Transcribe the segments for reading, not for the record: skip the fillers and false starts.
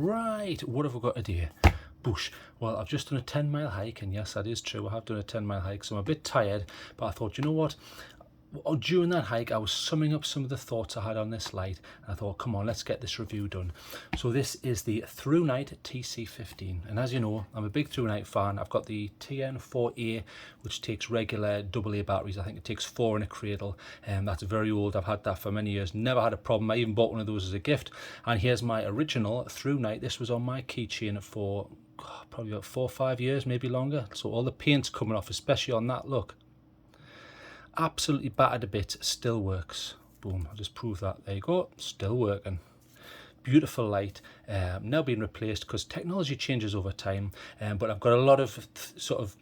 Right, what have we got today? Bush. Well, I've just done a 10-mile hike, and yes, that is true. I have done a 10-mile hike, so I'm a bit tired, but I thought, you know what? During that hike, I was summing up some of the thoughts I had on this light, and I thought, come on, let's get this review done. So this is the Thrunite TC15, and as you know, I'm a big Thrunite fan. I've got the TN4A, which takes regular AA batteries. I think it takes 4 in a cradle, and that's very old. I've had that for many years, never had a problem. I even bought one of those as a gift, and here's my original Thrunite. This was on my keychain for probably about 4 or 5 years, maybe longer. So all the paint's coming off, especially on that, look. Absolutely battered a bit, still works. Boom, I'll just prove that. There you go, still working. Beautiful light, now being replaced because technology changes over time, but I've got a lot of sort of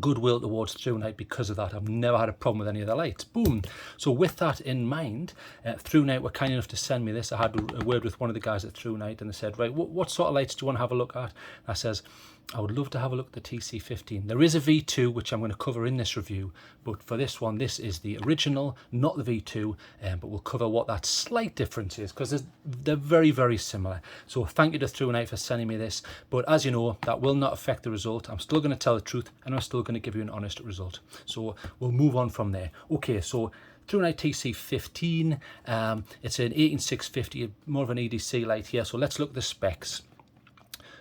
goodwill towards Thrunite because of that. I've never had a problem with any of the lights. Boom. So with that in mind, Thrunite were kind enough to send me this. I had a word with one of the guys at Thrunite, and they said, right, what sort of lights do you want to have a look at? And I says, I would love to have a look at the TC15. There is a V2, which I'm going to cover in this review, but for this one, this is the original, not the V2, but we'll cover what that slight difference is, because they're very, very similar. So thank you to Thrunite for sending me this, but as you know, that will not affect the result. I'm still going to tell the truth, and I'm still going to give you an honest result. So we'll move on from there. Okay, so Thrunite TC15, it's an 18650, more of an EDC light here. So let's look at the specs.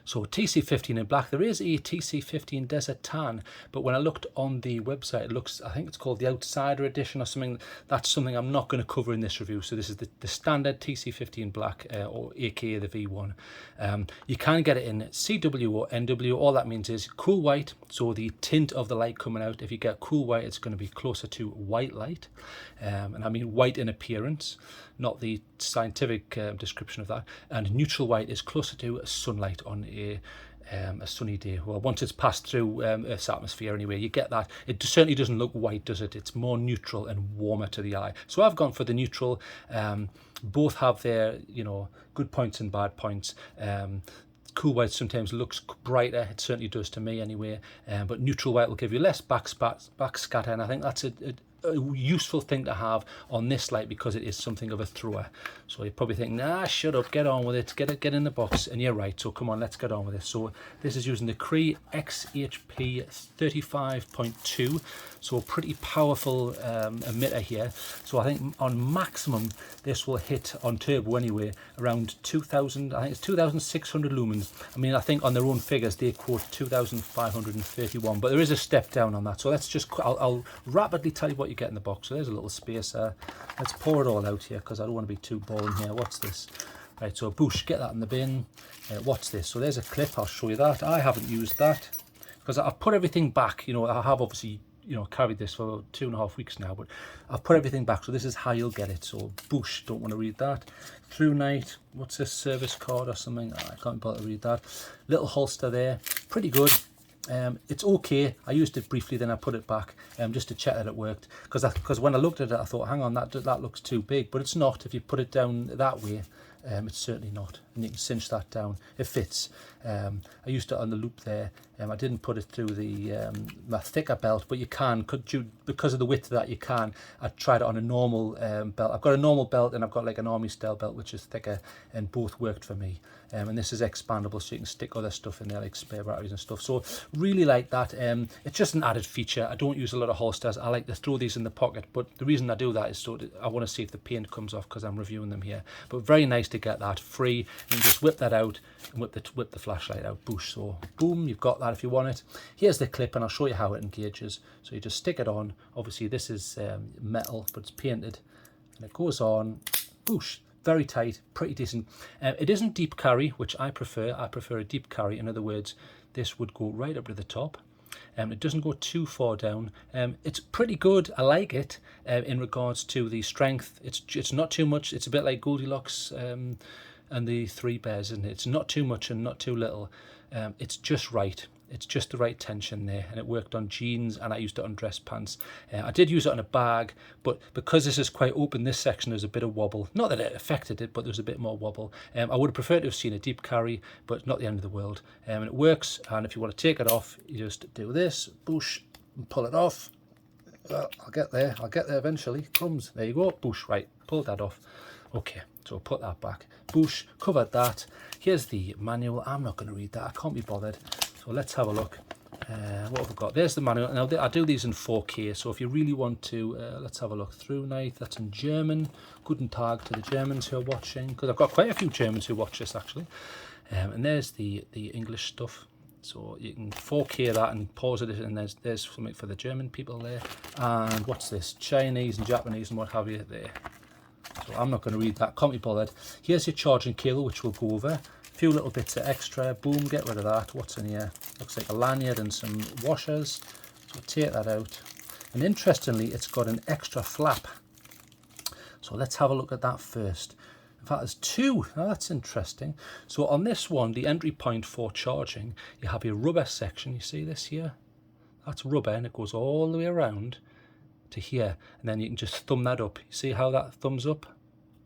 So TC15 in black. There is a TC15 Desert Tan, but when I looked on the website, it looks, I think it's called the Outsider Edition or something. That's something I'm not going to cover in this review. So this is the standard TC15 black, or aka the V1. You can get it in CW or NW. All that means is cool white, so the tint of the light coming out. If you get cool white, it's going to be closer to white light, and I mean white in appearance, not the scientific description of that. And neutral white is closer to sunlight on a sunny day. Well, once it's passed through Earth's atmosphere anyway, you get that. It certainly doesn't look white, does it? It's more neutral and warmer to the eye. So I've gone for the neutral. Both have their, you know, good points and bad points. Cool white sometimes looks brighter, it certainly does to me anyway, but neutral white will give you less backscatter, and I think that's a useful thing to have on this light because it is something of a thrower. So you're probably thinking, nah, shut up, get on with it, get in the box, and you're right. So come on, let's get on with it. So this is using the Cree XHP35.2, so a pretty powerful emitter here. So I think on maximum this will hit on turbo anyway around 2000, I think it's 2600 lumens. I mean, I think on their own figures they quote 2531, but there is a step down on that. So let's just, I'll rapidly tell you what you get in the box. So there's a little space there. Let's pour it all out here because I don't want to be too boring here. What's this? Right, so boosh, get that in the bin. What's this? So there's a clip, I'll show you that. I haven't used that because I've put everything back. You know, I have obviously, you know, carried this for 2.5 weeks now, but I've put everything back, so this is how you'll get it. So boosh, don't want to read that. Thrunite, what's this, service card or something? I can't bother to read that. Little holster there, pretty good. It's okay. I used it briefly, then I put it back just to check that it worked, because when I looked at it I thought, hang on, that looks too big, but it's not. If you put it down that way, it's certainly not, and you can cinch that down, it fits. I used it on the loop there. I didn't put it through the my thicker belt, but you can, because of the width of that, you can. I tried it on a normal belt. I've got a normal belt and I've got like an army style belt which is thicker, and both worked for me. And this is expandable, so you can stick other stuff in there like spare batteries and stuff. So really like that. It's just an added feature. I don't use a lot of holsters. I like to throw these in the pocket, but the reason I do that is so I want to see if the paint comes off because I'm reviewing them here. But very nice to get that free. You can just whip that out and whip the flashlight out. Boosh. So boom, you've got that if you want it. Here's the clip, and I'll show you how it engages. So you just stick it on. Obviously this is metal, but it's painted, and it goes on. Boosh. Very tight, pretty decent. It isn't deep carry, which I prefer. I prefer a deep carry. In other words, this would go right up to the top. It doesn't go too far down. It's pretty good. I like it in regards to the strength. It's not too much. It's a bit like Goldilocks and the Three Bears, isn't it? It's not too much and not too little. It's just right. It's just the right tension there, and it worked on jeans, and I used it on dress pants. I did use it on a bag, but because this is quite open, this section, there's a bit of wobble. Not that it affected it, but there's a bit more wobble. I would have preferred to have seen a deep carry, but not the end of the world. And it works, and if you want to take it off, you just do this, boosh, and pull it off. Well, I'll get there eventually. Comes, there you go, boosh, right, pull that off. Okay, so put that back. Boosh, covered that. Here's the manual. I'm not going to read that. I can't be bothered. So let's have a look. What have we got? There's the manual. Now I do these in 4K, so if you really want to, let's have a look. Thrunite, that's in German. Guten Tag to the Germans who are watching, because I've got quite a few Germans who watch this actually. And there's the English stuff. So you can 4K that and pause it, and there's something for the German people there. And what's this? Chinese and Japanese and what have you there. So I'm not going to read that, can't be bothered. Here's your charging cable, which we'll go over. A few little bits of extra, boom, get rid of that. What's in here? Looks like a lanyard and some washers. So take that out. And interestingly, it's got an extra flap. So let's have a look at that first. In fact, there's two. Now that's interesting. So on this one, the entry point for charging, you have your rubber section. You see this here? That's rubber, and it goes all the way around to here, and then you can just thumb that up. You see how that thumbs up?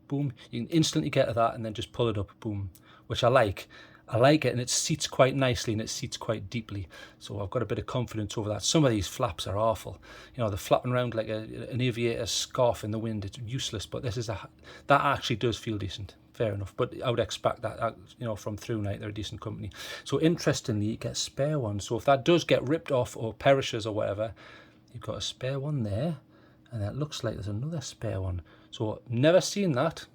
Boom. You can instantly get to that and then just pull it up. Boom. Which I like. I like it, and it seats quite nicely and it seats quite deeply. So I've got a bit of confidence over that. Some of these flaps are awful. You know, they're flapping around like an aviator scarf in the wind. It's useless, but this is that actually does feel decent. Fair enough, but I would expect that, you know, from Thrunite, they're a decent company. So interestingly, you get a spare one. So if that does get ripped off or perishes or whatever, you've got a spare one there, and it looks like there's another spare one. So never seen that.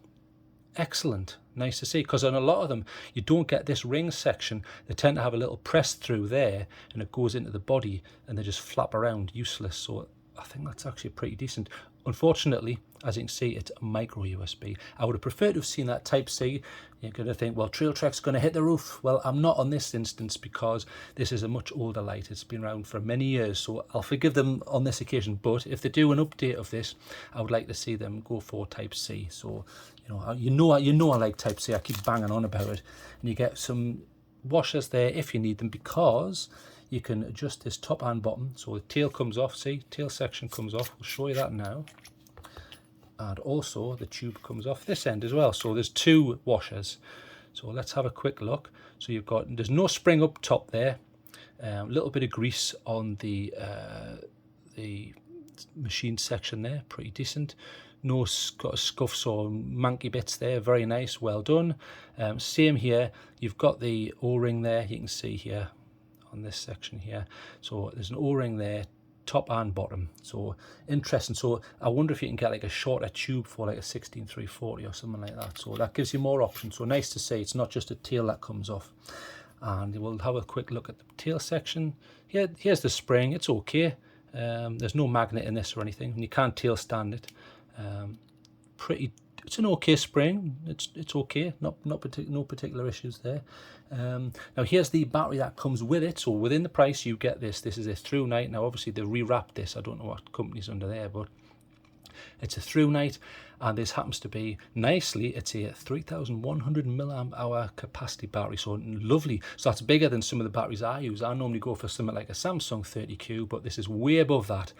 Excellent, nice to see, because on a lot of them you don't get this ring section. They tend to have a little press through there and it goes into the body and they just flap around, useless. So I think that's actually pretty decent. Unfortunately, as you can see, it's a micro USB. I would have preferred to have seen that Type-C. You're going to think, well, Trailtrek's going to hit the roof. Well, I'm not on this instance because this is a much older light. It's been around for many years, so I'll forgive them on this occasion. But if they do an update of this, I would like to see them go for Type-C. So, you know I like Type-C. I keep banging on about it. And you get some washers there if you need them, because you can adjust this top and bottom. So the tail comes off, see, tail section comes off. We'll show you that now. And also the tube comes off this end as well. So there's two washers. So let's have a quick look. So there's no spring up top there. A little bit of grease on the machine section there, pretty decent. No got scuffs or manky bits there, very nice, well done. Same here, you've got the O-ring there, you can see here on this section here. So there's an O-ring there, top and bottom. So interesting. So I wonder if you can get like a shorter tube for like a 16340 or something like that. So that gives you more options. So nice to see it's not just a tail that comes off. And we'll have a quick look at the tail section. Here's the spring, it's okay. There's no magnet in this or anything, and you can't tail stand it. It's an okay spring. It's okay. No particular issues there. Now here's the battery that comes with it. So within the price you get this. This is a Thrunite. Now obviously they rewrapped this. I don't know what company's under there, but it's a Thrunite, and this happens to be nicely. It's a 3,100 milliamp hour capacity battery. So lovely. So that's bigger than some of the batteries I use. I normally go for something like a Samsung 30Q, but this is way above that.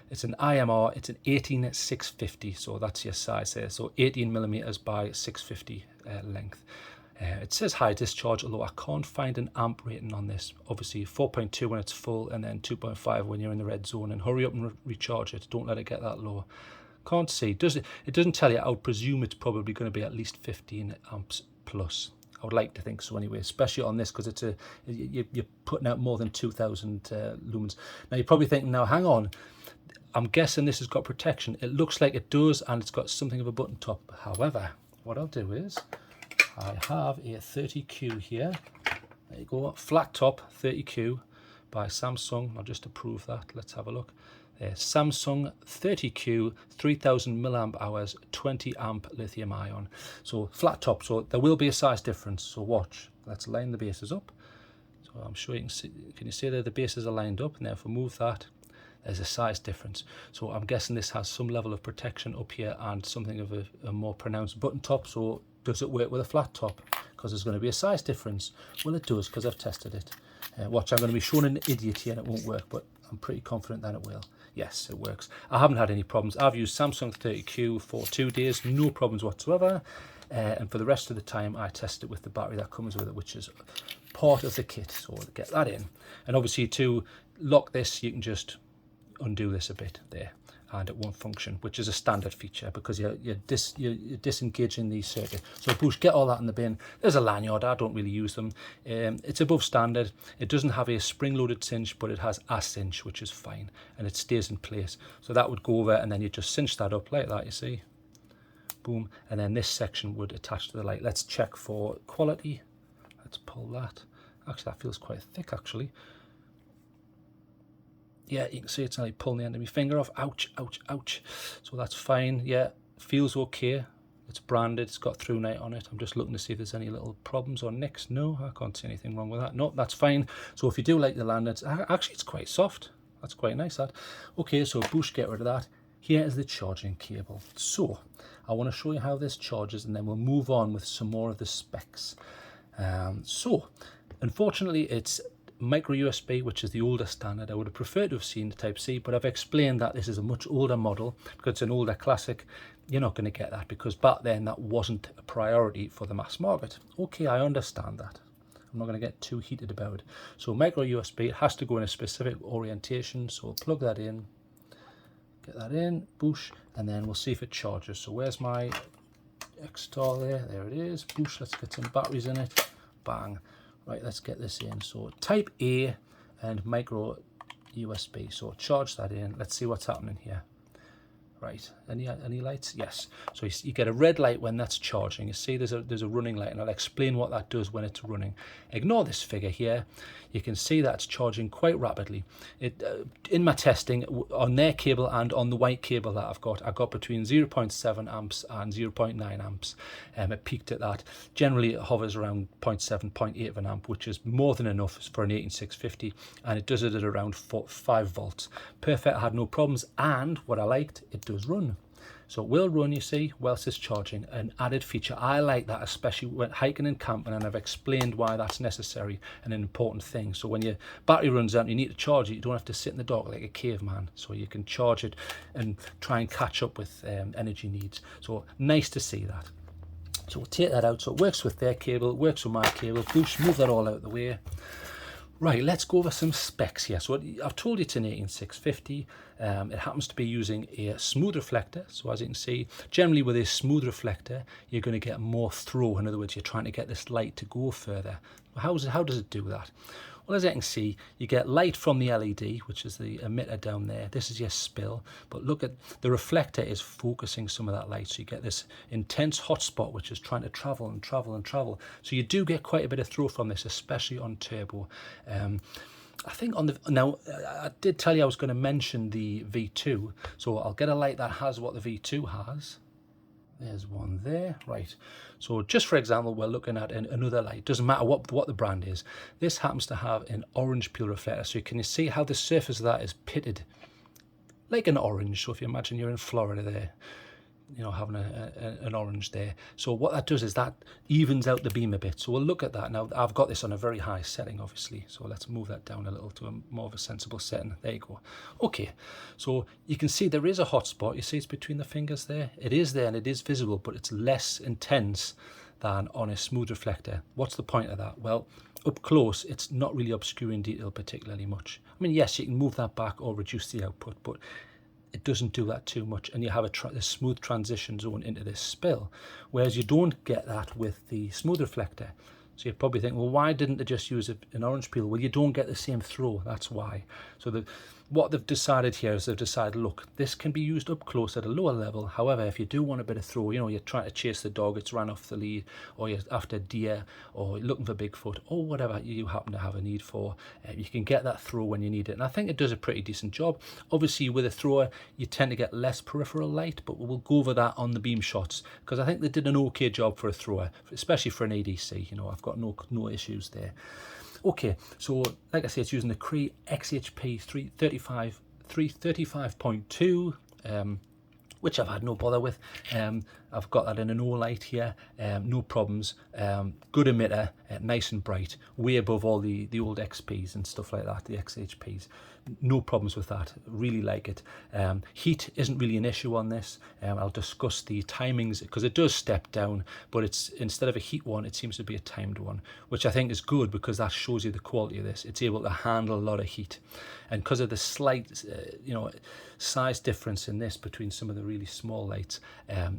It's an IMR. It's an 18650. So that's your size there. So 18 millimeters by 650 length. It says high discharge, although I can't find an amp rating on this. Obviously 4.2 when it's full, and then 2.5 when you're in the red zone. And hurry up and recharge it. Don't let it get that low. Can't see. It doesn't tell you. I would presume it's probably going to be at least 15 amps plus. I would like to think so anyway, especially on this, because you're putting out more than 2,000 lumens. Now you're probably thinking, now hang on, I'm guessing this has got protection. It looks like it does, and it's got something of a button top. However, what I'll do is, I have a 30Q here. There you go, flat top 30Q by Samsung. I'll just approve that. Let's have a look. Samsung 30Q, 3,000 milliamp hours, 20 amp lithium ion. So flat top. So there will be a size difference. So watch. Let's line the bases up. So I'm sure you can see. Can you see that the bases are lined up? And then if we move that, there's a size difference. So I'm guessing this has some level of protection up here and something of a more pronounced button top. So does it work with a flat top? Because there's going to be a size difference. Well, it does, because I've tested it. Watch, I'm going to be showing an idiot here and it won't work, but I'm pretty confident that it will. Yes, it works. I haven't had any problems. I've used Samsung 30Q for 2 days, no problems whatsoever. And for the rest of the time, I test it with the battery that comes with it, which is part of the kit. So I'll get that in. And obviously to lock this, you can just undo this a bit there. and it won't function, which is a standard feature because you're disengaging the circuit. So push, get all that in the bin. There's a lanyard, I don't really use them. It's above standard. It doesn't have a spring-loaded cinch, but it has a cinch, which is fine, and it stays in place. So that would go over, and then you just cinch that up like that, you see. Boom, and then this section would attach to the light. Let's check for quality. Let's pull that. Actually, that feels quite thick, actually. Yeah, you can see it's like pulling the end of my finger off. Ouch, ouch, ouch. So that's fine. Yeah, feels okay. It's branded. It's got Thrunite on it. I'm just looking to see if there's any little problems or nicks. No, I can't see anything wrong with that. No, that's fine. So if you do like the lanyards, actually it's quite soft. That's quite nice, that. Okay, so boosh, get rid of that. Here is the charging cable. So I want to show you how this charges, and then we'll move on with some more of the specs. So unfortunately, it's micro USB, which is the older standard. I would have preferred to have seen the Type C, but I've explained that this is a much older model because it's an older classic. You're not going to get that because back then that wasn't a priority for the mass market. Okay, I understand that. I'm not going to get too heated about it. So micro USB, it has to go in a specific orientation. So plug that in, get that in, boosh, and then we'll see if it charges. So where's my X-Star there? There it is. Boosh, let's get some batteries in it. Bang. Right, let's get this in. So Type A and micro USB. So charge that in. Let's see what's happening here. Right, any lights? Yes. So you get a red light when that's charging. You see there's a running light, and I'll explain what that does when it's running. Ignore this figure here. You can see that it's charging quite rapidly. In my testing on their cable and on the white cable that I got between 0.7 amps and 0.9 amps. It peaked at that. Generally it hovers around 0.7, 0.8 of an amp, which is more than enough for an 18650, and it does it at around 5 volts. Perfect, I had no problems, and what I liked, it does run. So it will run, you see, whilst it's charging. An added feature. I like that, especially when hiking and camping, and I've explained why that's necessary and an important thing. So when your battery runs out and you need to charge it, you don't have to sit in the dark like a caveman. So you can charge it and try and catch up with energy needs. So nice to see that. So we'll take that out. So it works with their cable, it works with my cable. Boosh, move that all out of the way. Right, let's go over some specs here. So I've told you it's an 18650. It happens to be using a smooth reflector. So as you can see, generally with a smooth reflector, you're going to get more throw. In other words, you're trying to get this light to go further. How does it do that? Well, as you can see, you get light from the LED, which is the emitter down there. This is your spill, but look at the reflector is focusing some of that light. So you get this intense hotspot, which is trying to travel and travel and travel. So you do get quite a bit of throw from this, especially on turbo. I think now I did tell you I was going to mention the V2. So I'll get a light that has what the V2 has. There's one there, right. So just for example, we're looking at another light. Doesn't matter what the brand is. This happens to have an orange peel reflector. So can you see how the surface of that is pitted like an orange? So if you imagine you're in Florida there, you know, having an orange there. So what that does is that evens out the beam a bit. So we'll look at that. Now I've got this on a very high setting, obviously. So let's move that down a little to a more of a sensible setting. There you go. Okay, so you can see there is a hot spot. You see it's between the fingers there. It is there and it is visible, but it's less intense than on a smooth reflector. What's the point of that? Well, up close, it's not really obscuring detail particularly much. I mean, yes, you can move that back or reduce the output, but it doesn't do that too much, and you have a smooth transition zone into this spill, whereas you don't get that with the smooth reflector. So you probably think, well, why didn't they just use an orange peel? Well, you don't get the same throw, that's why. So what they've decided here is they've decided, look, this can be used up close at a lower level. However, if you do want a bit of throw, you know, you're trying to chase the dog, it's ran off the lead, or you're after deer, or looking for Bigfoot, or whatever you happen to have a need for, you can get that throw when you need it. And I think it does a pretty decent job. Obviously, with a thrower, you tend to get less peripheral light, but we'll go over that on the beam shots, because I think they did an okay job for a thrower, especially for an ADC. You know, I've got no issues there. Okay, so like I say, it's using the Cree XHP35.2, which I've had no bother with. I've got that in an O-light here, no problems, good emitter, nice and bright, way above all the old XPs and stuff like that, the XHPs. No problems with that, really like it. Heat isn't really an issue on this. I'll discuss the timings, because it does step down, but it's, instead of a heat one, it seems to be a timed one, which I think is good, because that shows you the quality of this. It's able to handle a lot of heat, and because of the slight size difference in this between some of the really small lights,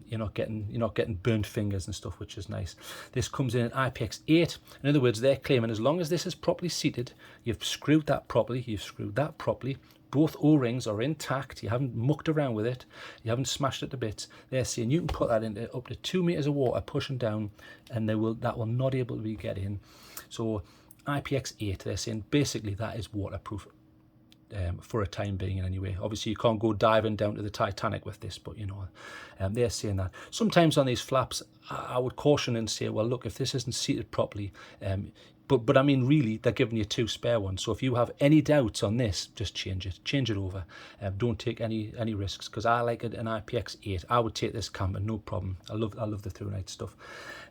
you're not getting burnt fingers and stuff, which is nice. This comes in at IPX8. In other words, they're claiming as long as this is properly seated, you've screwed that properly, you've screwed that properly, both O-rings are intact, you haven't mucked around with it, you haven't smashed it to bits, they're saying you can put that into up to 2 meters of water pushing down, and that will not able to get in. So IPX8, they're saying basically that is waterproof. For a time being, anyway. Obviously you can't go diving down to the Titanic with this, but they're saying that. Sometimes on these flaps I would caution and say, well, look, if this isn't seated properly, but I mean, really, they're giving you 2 spare ones, so if you have any doubts on this, just change it over. Don't take any risks, because I like it an IPX8. I would take this camper, no problem. I love the Thrunite stuff.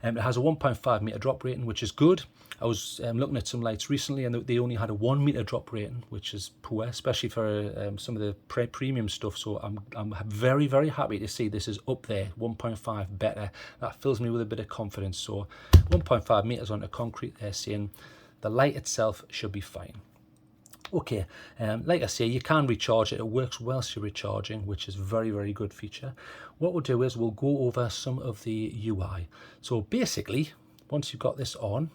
It has a 1.5 meter drop rating, which is good. I was looking at some lights recently, and they only had a 1 meter drop rating, which is poor, especially for some of the premium stuff. So I'm very, very happy to see this is up there, 1.5 better. That fills me with a bit of confidence. So 1.5 meters onto concrete, they're saying the light itself should be fine. Okay, like I say, you can recharge it. It works whilst you're recharging, which is very, very good feature. What we'll do is we'll go over some of the UI. So basically, once you've got this on,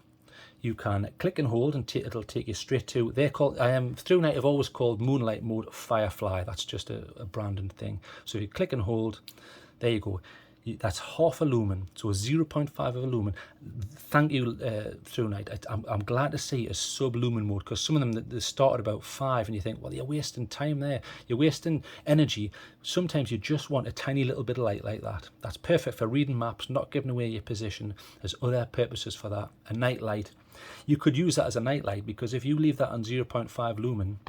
you can click and hold, and it'll take you straight to, they're called, Thrunite have always called Moonlight Mode Firefly. That's just a branding thing. So if you click and hold, there you go. That's half a lumen, so a 0.5 of a lumen. Thank you, Thrunite. I'm glad to see a sub-lumen mode, because some of them, they start at about 5, and you think, well, you're wasting time there. You're wasting energy. Sometimes you just want a tiny little bit of light like that. That's perfect for reading maps, not giving away your position. There's other purposes for that. A night light. You could use that as a night light, because if you leave that on 0.5 lumen,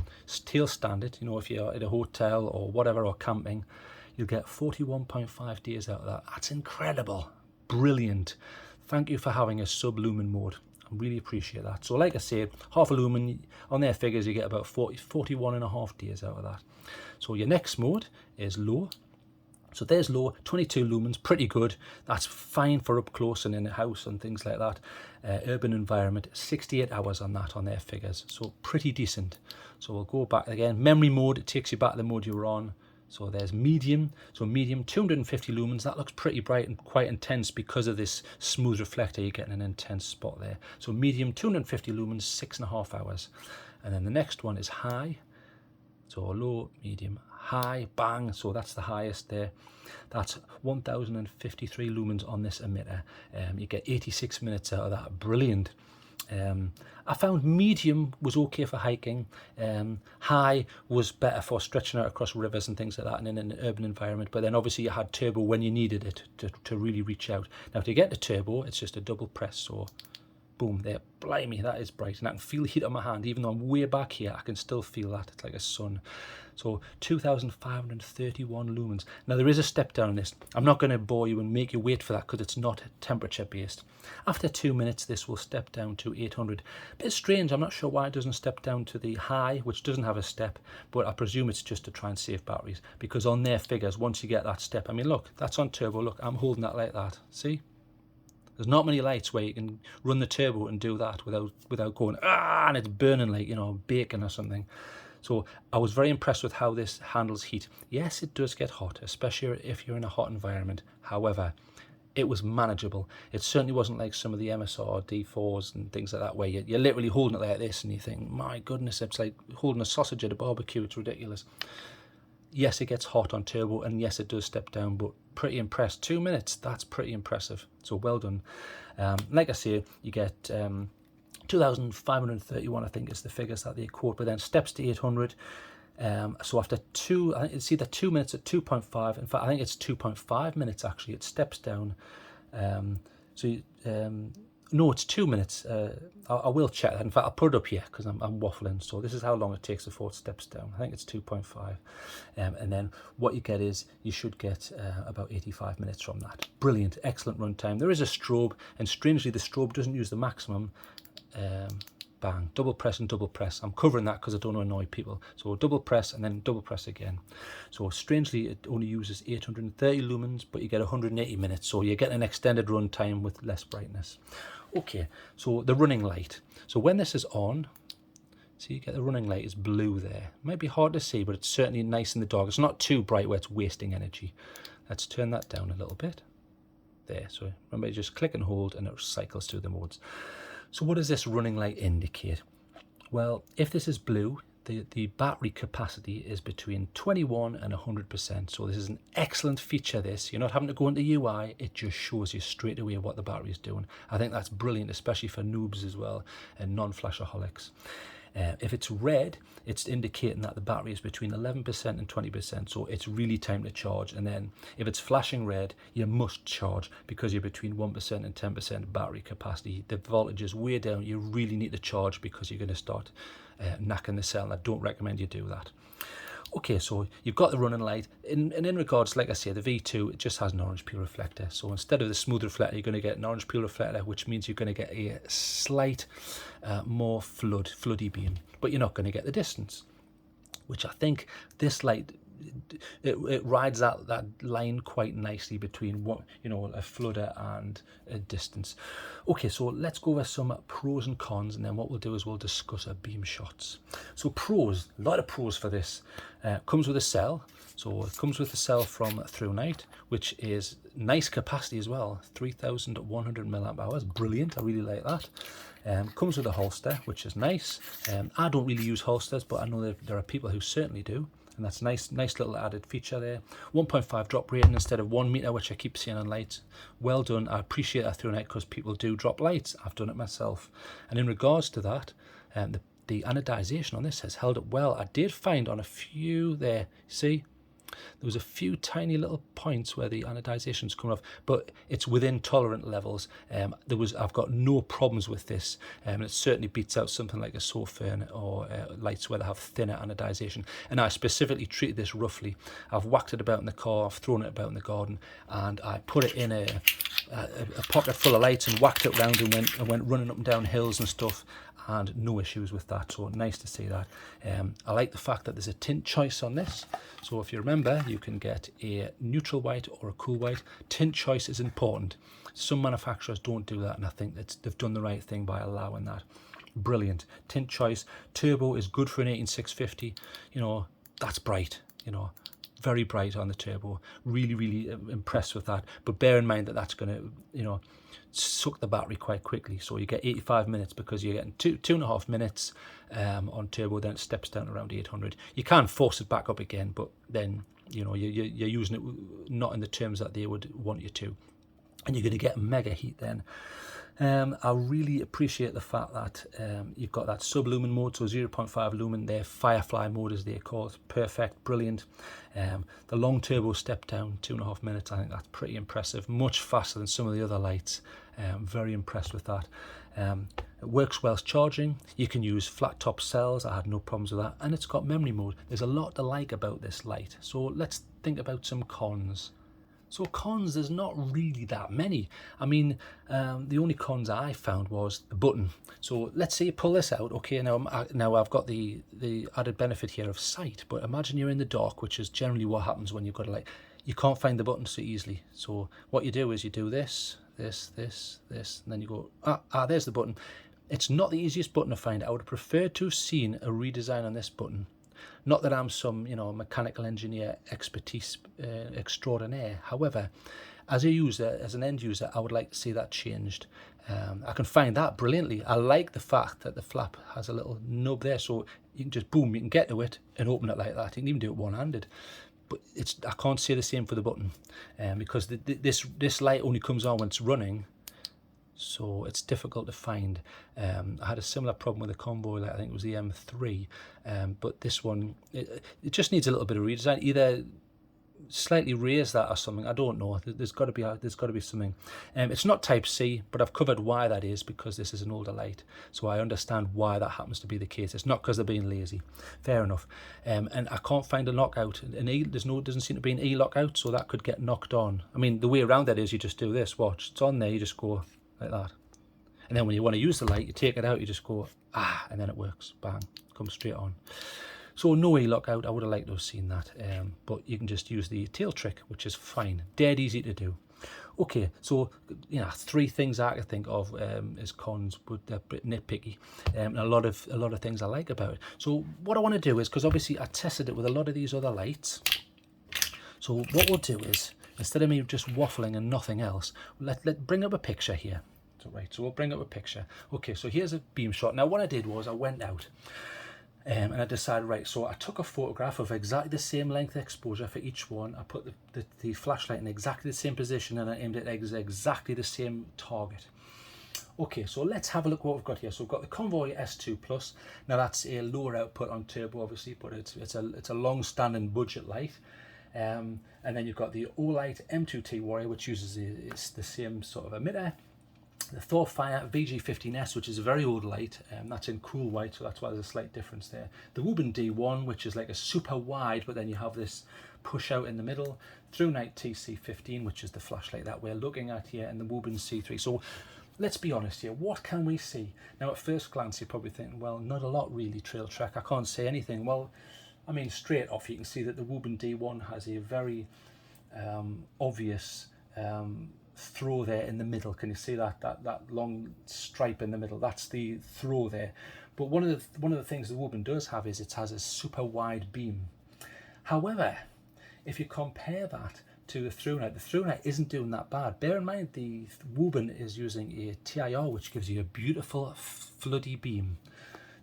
tail stand it, if you're at a hotel or whatever, or camping, you'll get 41.5 days out of that. That's incredible. Brilliant. Thank you for having a sub-lumen mode. I really appreciate that. So like I said, half a lumen, on their figures you get about 41.5 days out of that. So your next mode is low. So there's low, 22 lumens, pretty good. That's fine for up close and in a house and things like that. Urban environment, 68 hours on that on their figures. So pretty decent. So we'll go back again. Memory mode, it takes you back to the mode you were on. So there's medium. So medium, 250 lumens. That looks pretty bright and quite intense because of this smooth reflector. You're getting an intense spot there. So medium, 250 lumens, 6.5 hours. And then the next one is high. So low, medium, high, bang. So that's the highest there. That's 1053 lumens on this emitter. You get 86 minutes out of that. Brilliant. I found medium was okay for hiking. High was better for stretching out across rivers and things like that, and in an urban environment. But then obviously you had turbo when you needed it to really reach out. Now to get to turbo, it's just a double press. So boom, there, blimey, that is bright. And I can feel the heat on my hand. Even though I'm way back here, I can still feel that. It's like a sun. So 2,531 lumens. Now there is a step down in this. I'm not going to bore you and make you wait for that, because it's not temperature based. After 2 minutes, this will step down to 800. Bit strange. I'm not sure why it doesn't step down to the high, which doesn't have a step, but I presume it's just to try and save batteries, because on their figures, once you get that step, I mean, look, that's on turbo. Look, I'm holding that like that. See? There's not many lights where you can run the turbo and do that without going, and it's burning like, bacon or something. So I was very impressed with how this handles heat. Yes, it does get hot, especially if you're in a hot environment. However, it was manageable. It certainly wasn't like some of the MSR D4s and things like that, where you're literally holding it like this and you think, my goodness, it's like holding a sausage at a barbecue. It's ridiculous. Yes, it gets hot on turbo, and yes, it does step down, but pretty impressed. 2 minutes, that's pretty impressive. So well done. Like I say, you get 2,531, I think is the figures that they quote, but then steps to 800. So after I think it's either 2 minutes at 2.5. In fact, I think it's 2.5 minutes actually. It steps down. No, it's 2 minutes. I will check that. In fact, I'll put it up here because I'm waffling. So this is how long it takes before it steps down. I think it's 2.5. And then what you get is you should get about 85 minutes from that. Brilliant, excellent runtime. There is a strobe, and strangely the strobe doesn't use the maximum. Bang, double press and double press. I'm covering that because I don't want to annoy people. So double press and then double press again. So strangely it only uses 830 lumens, but you get 180 minutes. So you get an extended run time with less brightness. Okay, so the running light. So when this is on, see, you get the running light is blue there. It might be hard to see, but it's certainly nice in the dark. It's not too bright where it's wasting energy. Let's turn that down a little bit. There, so remember you just click and hold and it cycles through the modes. So what does this running light indicate? Well, if this is blue, the battery capacity is between 21 and 100%. So this is an excellent feature, this. You're not having to go into UI, it just shows you straight away what the battery is doing. I think that's brilliant, especially for noobs as well and non-flashaholics. If it's red, it's indicating that the battery is between 11% and 20%, so it's really time to charge. And then if it's flashing red, you must charge because you're between 1% and 10% battery capacity. The voltage is way down. You really need to charge because you're going to start knacking the cell, and I don't recommend you do that. Okay, so you've got the running light. In regards, like I say, the V2, it just has an orange peel reflector. So instead of the smooth reflector, you're going to get an orange peel reflector, which means you're going to get a slight more floody beam, but you're not going to get the distance, which I think this light, it rides that line quite nicely between what, you know, a flooder and a distance. Okay, so let's go over some pros and cons, and then what we'll do is we'll discuss our beam shots. So pros, a lot of pros for this. Comes with a cell. So it comes with a cell from Thrunite, which is nice capacity as well, 3,100 milliamp hours. Brilliant, I really like that. Comes with a holster, which is nice. I don't really use holsters, but I know that there are people who certainly do, and that's nice little added feature there. 1.5 drop rating instead of 1 meter, which I keep seeing on lights. Well done. I appreciate that Thrunite because people do drop lights. I've done it myself. And in regards to that, the anodization on this has held up well. I did find on a few there, see, there was a few tiny little points where the anodization's coming off, but it's within tolerant levels. I've got no problems with this, and it certainly beats out something like a Sofern or lights where they have thinner anodization. And I specifically treated this roughly. I've whacked it about in the car, I've thrown it about in the garden, and I put it in a pocket full of lights and whacked it round and went running up and down hills and stuff, and no issues with that. So nice to see that. I like the fact that there's a tint choice on this. So if you remember, you can get a neutral white or a cool white. Tint choice is important. Some manufacturers don't do that, and I think that they've done the right thing by allowing that. Brilliant. Tint choice. Turbo is good for an 18650. You know, that's bright, you know, very bright on the turbo. Really impressed with that. But bear in mind that that's going to, you know, suck the battery quite quickly. So you get 85 minutes because you're getting 2.5 minutes on turbo, then it steps down around 800. You can force it back up again, but then, you know, you're using it not in the terms that they would want you to, and you're going to get mega heat then. I really appreciate the fact that you've got that sub-lumen mode, so 0.5 lumen there, Firefly mode as they call it. Perfect, brilliant. The long turbo step down, 2.5 minutes, I think that's pretty impressive, much faster than some of the other lights. Very impressed with that. It works whilst charging. You can use flat top cells, I had no problems with that, and it's got memory mode. There's a lot to like about this light. So let's think about some cons. So cons, there's not really that many. I mean, the only cons I found was the button. So let's say you pull this out. Okay, now I've got the added benefit here of sight, but imagine you're in the dark, which is generally what happens when you've got a light. You can't find the button so easily. So what you do is you do this, and then you go, there's the button. It's not the easiest button to find. I would have preferred to have seen a redesign on this button. Not that I'm some, you know, mechanical engineer expertise extraordinaire. However, as a user, as an end user, I would like to see that changed. I can find that brilliantly. I like the fact that the flap has a little nub there, so you can just boom, you can get to it and open it like that. You can even do it one-handed. But I can't say the same for the button, because this light only comes on when it's running. So it's difficult to find. I had a similar problem with the convoy light, I think it was the M3, but this one, it just needs a little bit of redesign. Either slightly raise that or something. I don't know. There's got to be something. It's not Type C, but I've covered why that is, because this is an older light, so I understand why that happens to be the case. It's not because they're being lazy. Fair enough. And I can't find a lockout. Doesn't seem to be an E lockout, so that could get knocked on. I mean, the way around that is you just do this. Watch, it's on there. You just go like that, and then when you want to use the light, you take it out. You just go and then it works. Bang, comes straight on. So no E lockout. I would have liked to have seen that, but you can just use the Trailtrek, which is fine, dead easy to do. Okay, so 3 things I can think of as cons, but they're a bit nitpicky, and a lot of things I like about it. So what I want to do is, because obviously I tested it with a lot of these other lights, so what we'll do is, instead of me just waffling and nothing else, let's bring up a picture here. So we'll bring up a picture. Okay, so here's a beam shot. Now what I did was I went out. And I decided, right, so I took a photograph of exactly the same length exposure for each one. I put the flashlight in exactly the same position, and I aimed at exactly the same target. Okay, so let's have a look what we've got here. So we've got the Convoy S2 Plus. Now that's a lower output on turbo, obviously, but it's a long-standing budget light. And then you've got the Olight M2T Warrior, which uses the same sort of emitter. The Thorfire VG15S, which is a very old light, that's in cool white, so that's why there's a slight difference there. The Wuben D1, which is like a super wide, but then you have this push out in the middle. Thrunite TC15, which is the flashlight that we're looking at here, and the Wuben C3. So let's be honest here, what can we see? Now at first glance you're probably thinking, well, not a lot really, Trailtrek, I can't say anything. Well, I mean, straight off you can see that the Wuben D1 has a very obvious throw there in the middle. Can you see that long stripe in the middle? That's the throw there. But one of the things the Wuben does have is it has a super wide beam. However, if you compare that to the Thrunite isn't doing that bad. Bear in mind the Wuben is using a TIR, which gives you a beautiful floody beam.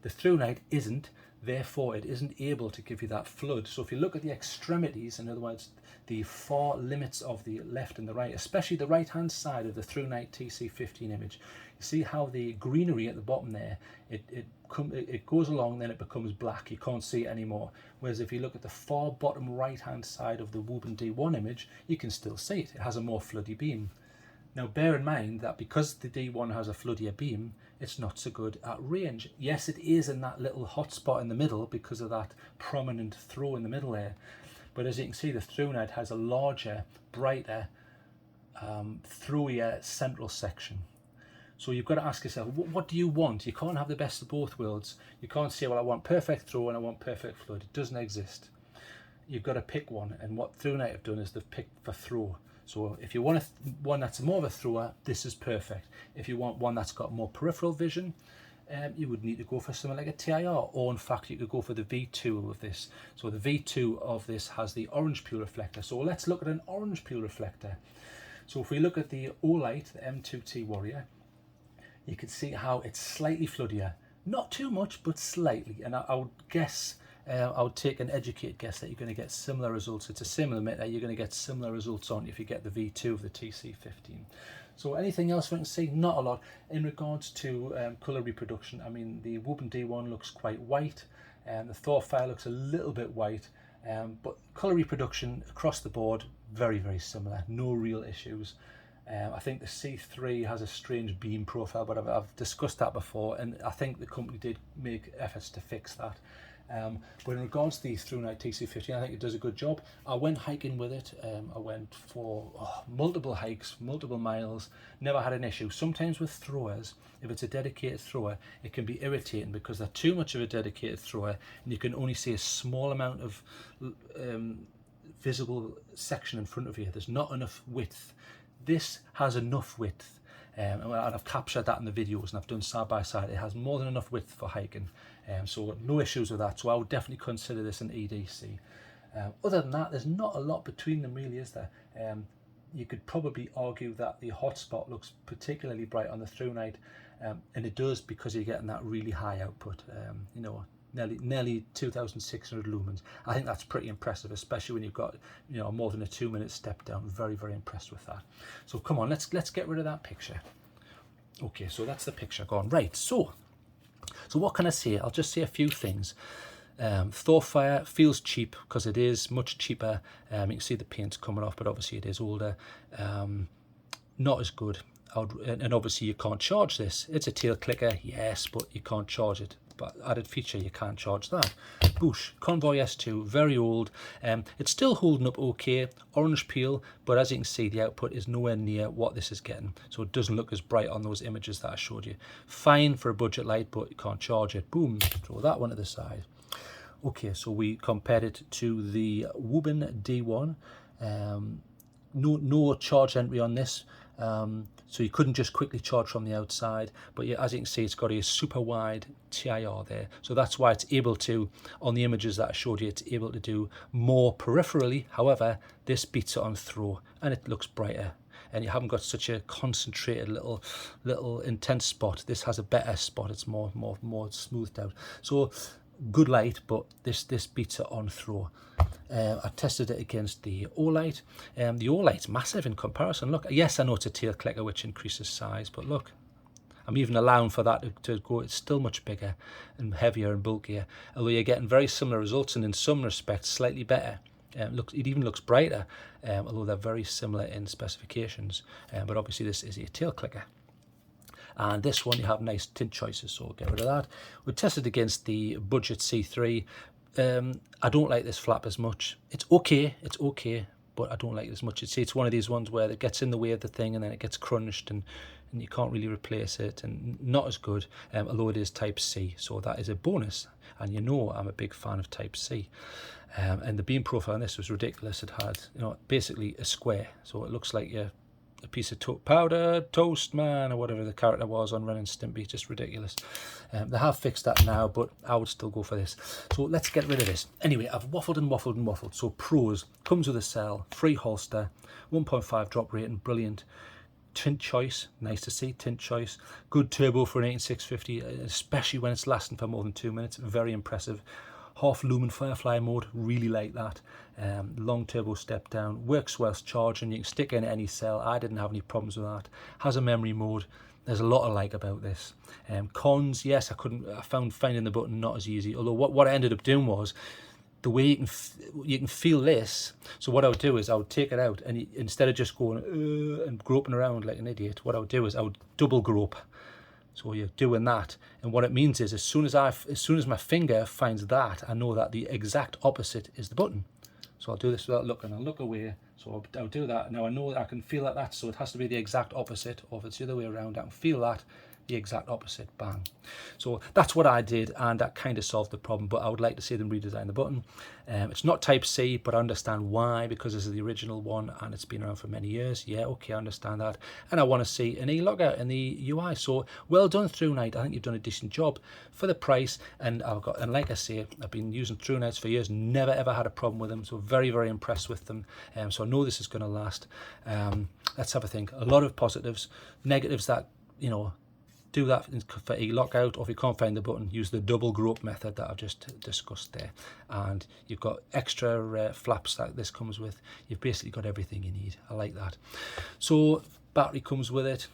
The Thrunite isn't, therefore it isn't able to give you that flood. So if you look at the extremities, in other words the far limits of the left and the right, especially the right hand side of the Thrunite TC15 image, you see how the greenery at the bottom there, it goes along, then it becomes black, you can't see it anymore. Whereas if you look at the far bottom right hand side of the Wuben D1 image, you can still see it. It has a more floody beam. Now bear in mind that because the D1 has a floodier beam, it's not so good at range. Yes, it is in that little hot spot in the middle because of that prominent throw in the middle there. But as you can see, the Thrunite has a larger, brighter, throwier central section. So you've got to ask yourself, what do you want? You can't have the best of both worlds. You can't say, well, I want perfect throw and I want perfect flood. It doesn't exist. You've got to pick one. And what Thrunite have done is they've picked for throw. So if you want one that's more of a thrower, this is perfect. If you want one that's got more peripheral vision, you would need to go for something like a TIR, or in fact you could go for the V2 of this. So the V2 of this has the orange pure reflector. So let's look at an orange pure reflector. So if we look at the Olight, the M2T Warrior, you can see how it's slightly floodier. Not too much, but slightly. And I would guess, I would take an educated guess that you're going to get similar results. It's a similar emitter, you're going to get similar results on if you get the V2 of the TC15. So anything else we can see? Not a lot. In regards to colour reproduction, I mean, the Wuben D1 looks quite white, and the Thorfire looks a little bit white, but colour reproduction across the board, very, very similar. No real issues. I think the C3 has a strange beam profile, but I've discussed that before, and I think the company did make efforts to fix that. But in regards to the Thrunite TC15, I think it does a good job. I went hiking with it. I went for multiple hikes, multiple miles, never had an issue. Sometimes with throwers, if it's a dedicated thrower, it can be irritating because they're too much of a dedicated thrower and you can only see a small amount of visible section in front of you. There's not enough width. This has enough width. And I've captured that in the videos and I've done side by side. It has more than enough width for hiking, so no issues with that. So I would definitely consider this an EDC. Other than that, there's not a lot between them really, is there? You could probably argue that the hotspot looks particularly bright on the Thrunite, and it does because you're getting that really high output, you know, nearly 2,600 lumens. I think that's pretty impressive, especially when you've got, you know, more than a 2-minute step down. Very, very impressed with that. So come on, let's get rid of that picture. Okay, so that's the picture gone. Right, so what can I say? I'll just say a few things. Thorfire feels cheap because it is much cheaper. You can see the paint's coming off, but obviously it is older. Not as good. And obviously you can't charge this. It's a tail clicker, yes, but you can't charge it. But added feature, you can't charge that. Boosh, Convoy S2, very old. It's still holding up okay. Orange peel, but as you can see, the output is nowhere near what this is getting. So it doesn't look as bright on those images that I showed you. Fine for a budget light, but you can't charge it. Boom, throw that one to the side. Okay, so we compared it to the Wuben D1. No charge entry on this. So you couldn't just quickly charge from the outside, but yeah, as you can see, it's got a super wide TIR there. So that's why it's able to, on the images that I showed you, it's able to do more peripherally. However, this beats it on throw and it looks brighter. And you haven't got such a concentrated little intense spot. This has a better spot. It's more smoothed out. So good light, but this beats it on throw. I tested it against the Olight. The Olight's massive in comparison. Look, yes, I know it's a tail clicker which increases size, but look, I'm even allowing for that to go. It's still much bigger and heavier and bulkier, although you're getting very similar results and in some respects slightly better. It even looks brighter, although they're very similar in specifications. But obviously this is a tail clicker. And this one you have nice tint choices, so we'll get rid of that. We tested against the Budget C3. I don't like this flap as much. It's okay, but I don't like it as much. It's one of these ones where it gets in the way of the thing and then it gets crunched and you can't really replace it, and not as good, although it is Type C, so that is a bonus. And you know I'm a big fan of Type C. And the beam profile on this was ridiculous. It had, basically a square, so it looks like a piece of powdered toast man or whatever the character was on Ren and Stimpy. Just ridiculous. They have fixed that now, but I would still go for this. So let's get rid of this. Anyway, I've waffled and waffled and waffled. So pros, comes with a cell, free holster, 1.5 drop rating, brilliant. Tint choice, nice to see, tint choice. Good turbo for an 18650, especially when it's lasting for more than 2 minutes, very impressive. Half lumen Firefly mode, really like that. Long turbo step down, works whilst charging, you can stick in any cell. I didn't have any problems with that. Has a memory mode. There's a lot I like about this. Cons, yes, I found finding the button not as easy, although what I ended up doing was the way you can feel this. So what I would do is I would take it out, and instead of just going and groping around like an idiot, what I would do is I would double grope. So you're doing that, and what it means is as soon as my finger finds that, I know that the exact opposite is the button. So I'll do this without looking. I'll look away. So I'll do that. Now I know I can feel that, so it has to be the exact opposite, or if it's the other way around, I can feel that, the exact opposite, bang. So that's what I did, and that kind of solved the problem, but I would like to see them redesign the button. It's not Type C, but I understand why, because this is the original one and it's been around for many years. Yeah, okay, I understand that. And I want to see an e-lockout in the UI. So well done, Thrunite. I think you've done a decent job for the price, and like I say, I've been using Thrunites for years, never ever had a problem with them, so very, very impressed with them. So I know this is going to last. Let's have a think. A lot of positives, negatives that, do that for a lockout, or if you can't find the button, use the double grope method that I've just discussed there. And you've got extra flaps that this comes with. You've basically got everything you need. I like that. So battery comes with it.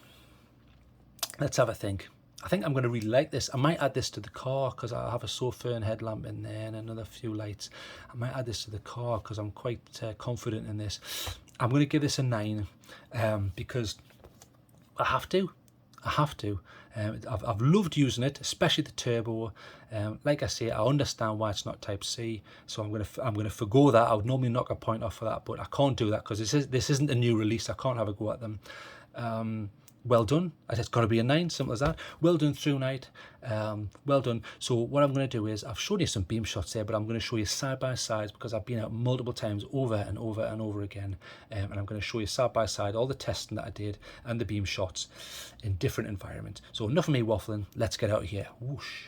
Let's have a think. I think I'm going to really like this. I might add this to the car because I have a Sofern headlamp in there and another few lights. I might add this to the car because I'm quite confident in this. I'm going to give this a 9 because I have to. I've loved using it, especially the turbo. Like I say, I understand why it's not Type C, so I'm gonna forgo that. I would normally knock a point off for that, but I can't do that because this isn't a new release. I can't have a go at them. Well done. It's got to be a 9, simple as that. Well done, Thrunite. Well done. So what I'm going to do is, I've shown you some beam shots there, but I'm going to show you side by sides because I've been out multiple times over and over and over again. And I'm going to show you side by side all the testing that I did and the beam shots in different environments. So enough of me waffling. Let's get out of here. Whoosh.